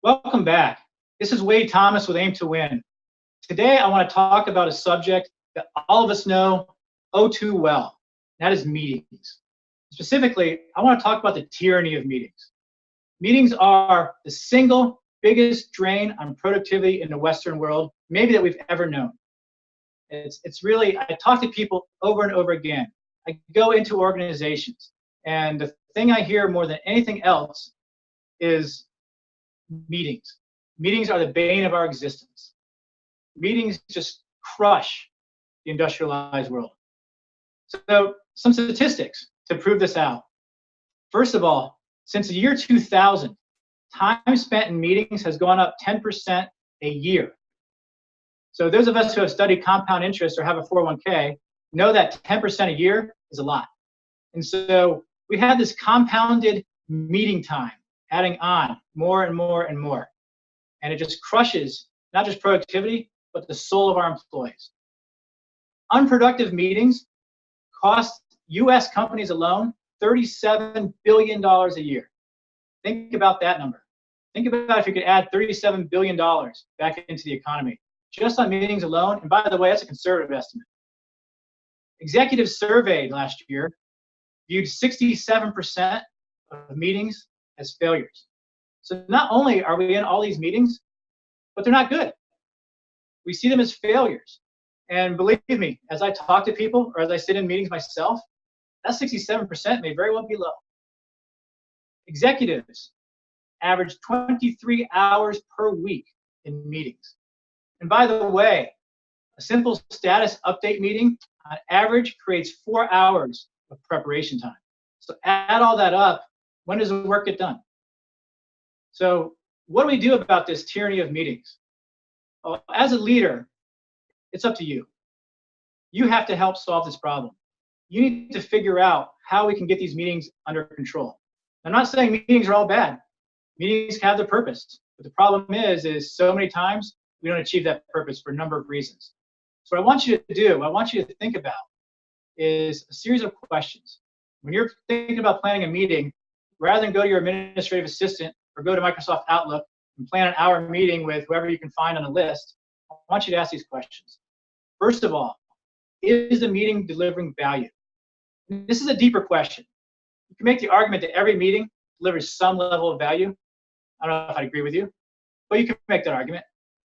Welcome back. This is Wade Thomas with Aim to Win. Today, I want to talk about a subject that all of us know oh too well. That is meetings. Specifically, I want to talk about the tyranny of meetings. Meetings are the single biggest drain on productivity in the Western world, maybe that we've ever known. It's really, I talk to people over and over again. I go into organizations, and the thing I hear more than anything else is meetings. Meetings are the bane of our existence. Meetings just crush the industrialized world. So, some statistics to prove this out. First of all, since the year 2000, time spent in meetings has gone up 10% a year. So, those of us who have studied compound interest or have a 401k know that 10% a year is a lot. And so, we have this compounded meeting time adding on more and more and more. And it just crushes not just productivity, but the soul of our employees. Unproductive meetings cost US companies alone $37 billion a year. Think about that number. Think about if you could add $37 billion back into the economy, just on meetings alone. And by the way, that's a conservative estimate. Executives surveyed last year viewed 67% of meetings as failures. So not only are we in all these meetings, but they're not good. We see them as failures. And believe me, as I talk to people or as I sit in meetings myself, that 67% may very well be low. Executives average 23 hours per week in meetings. And by the way, a simple status update meeting on average creates 4 hours of preparation time. So add all that up, when does the work get done? So what do we do about this tyranny of meetings? Well, as a leader, it's up to you. You have to help solve this problem. You need to figure out how we can get these meetings under control. I'm not saying meetings are all bad. Meetings have their purpose. But the problem is so many times we don't achieve that purpose for a number of reasons. So what I want you to do, I want you to think about is a series of questions. When you're thinking about planning a meeting, rather than go to your administrative assistant or go to Microsoft Outlook and plan an hour meeting with whoever you can find on the list, I want you to ask these questions. First of all, is the meeting delivering value? This is a deeper question. You can make the argument that every meeting delivers some level of value. I don't know if I'd agree with you, but you can make that argument.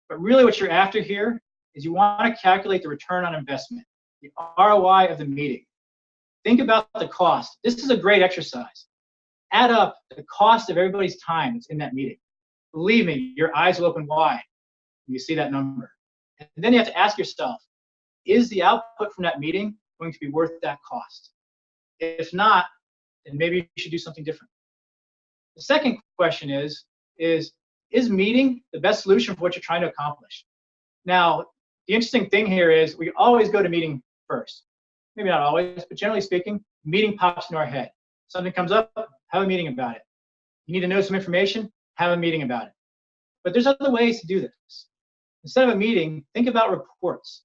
But really what you're after here is you want to calculate the return on investment, the ROI of the meeting. Think about the cost. This is a great exercise. Add up the cost of everybody's time that's in that meeting. Believe me, your eyes will open wide when you see that number. And then you have to ask yourself, is the output from that meeting going to be worth that cost? If not, then maybe you should do something different. The second question is meeting the best solution for what you're trying to accomplish? Now, the interesting thing here is we always go to meeting first. Maybe not always, but generally speaking, meeting pops into our head. Something comes up, have a meeting about it. You need to know some information, have a meeting about it. But there's other ways to do this. Instead of a meeting, think about reports.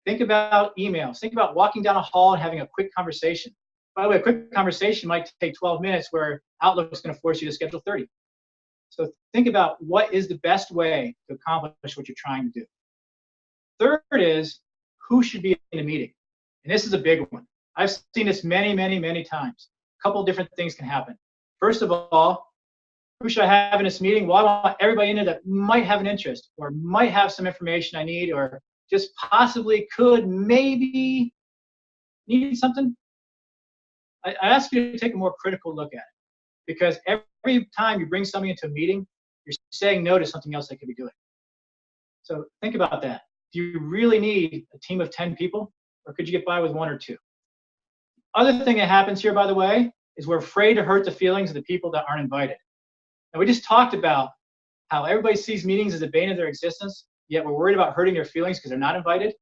Think about emails. Think about walking down a hall and having a quick conversation. By the way, a quick conversation might take 12 minutes where Outlook is going to force you to schedule 30. So think about what is the best way to accomplish what you're trying to do. Third is who should be in a meeting. And this is a big one. I've seen this many, many, many times. A couple of different things can happen. First of all, who should I have in this meeting? Well, I want everybody in there that might have an interest or might have some information I need or just possibly could maybe need something. I ask you to take a more critical look at it because every time you bring somebody into a meeting, you're saying no to something else they could be doing. So think about that. Do you really need a team of 10 people or could you get by with 1 or 2? Other thing that happens here, by the way, is we're afraid to hurt the feelings of the people that aren't invited. And we just talked about how everybody sees meetings as the bane of their existence, yet we're worried about hurting their feelings because they're not invited.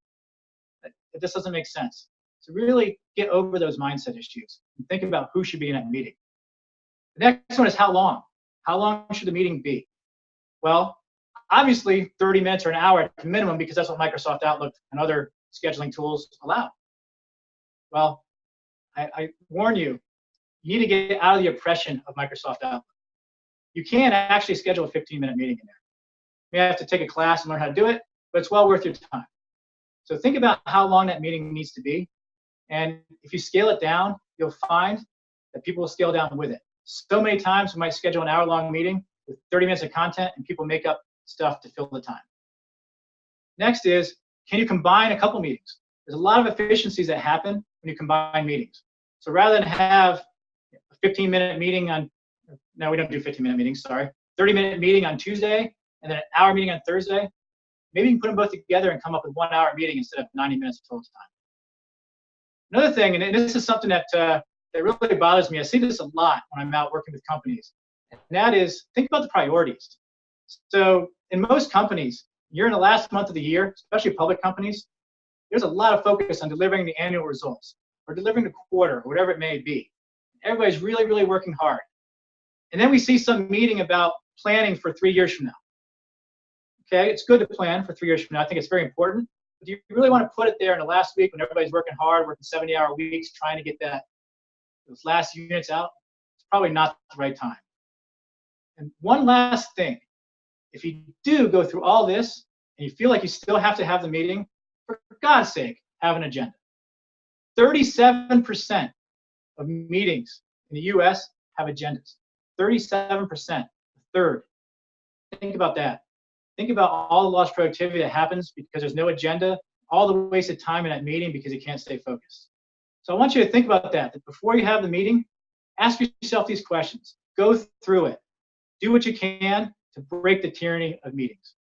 That just doesn't make sense. So really get over those mindset issues and think about who should be in that meeting. The next one is how long. How long should the meeting be? Well, obviously 30 minutes or an hour at the minimum because that's what Microsoft Outlook and other scheduling tools allow. Well, I warn you, you need to get out of the oppression of Microsoft Outlook. you can actually schedule a 15-minute meeting in there. You may have to take a class and learn how to do it, but it's well worth your time. So think about how long that meeting needs to be. And if you scale it down, you'll find that people will scale down with it. So many times we might schedule an hour-long meeting with 30 minutes of content, and people make up stuff to fill the time. Next is, can you combine a couple meetings? There's a lot of efficiencies that happen when you combine meetings. So rather than have a 15-minute meeting on, no, we don't do 15-minute meetings, sorry, 30-minute meeting on Tuesday, and then an hour meeting on Thursday, maybe you can put them both together and come up with 1 hour meeting instead of 90 minutes total time. Another thing, and this is something that really bothers me, I see this a lot when I'm out working with companies, and that is, think about the priorities. So in most companies, you're in the last month of the year, especially public companies, there's a lot of focus on delivering the annual results or delivering the quarter, or whatever it may be. Everybody's really, really working hard. And then we see some meeting about planning for 3 years from now. Okay, it's good to plan for 3 years from now. I think it's very important. But do you really want to put it there in the last week when everybody's working hard, working 70-hour weeks, trying to get those last units out? It's probably not the right time. And one last thing, if you do go through all this and you feel like you still have to have the meeting, for God's sake, have an agenda. 37% of meetings in the US have agendas. 37%, a third. Think about that. Think about all the lost productivity that happens because there's no agenda, all the wasted time in that meeting because you can't stay focused. So I want you to think about that before you have the meeting, ask yourself these questions. Go through it. Do what you can to break the tyranny of meetings.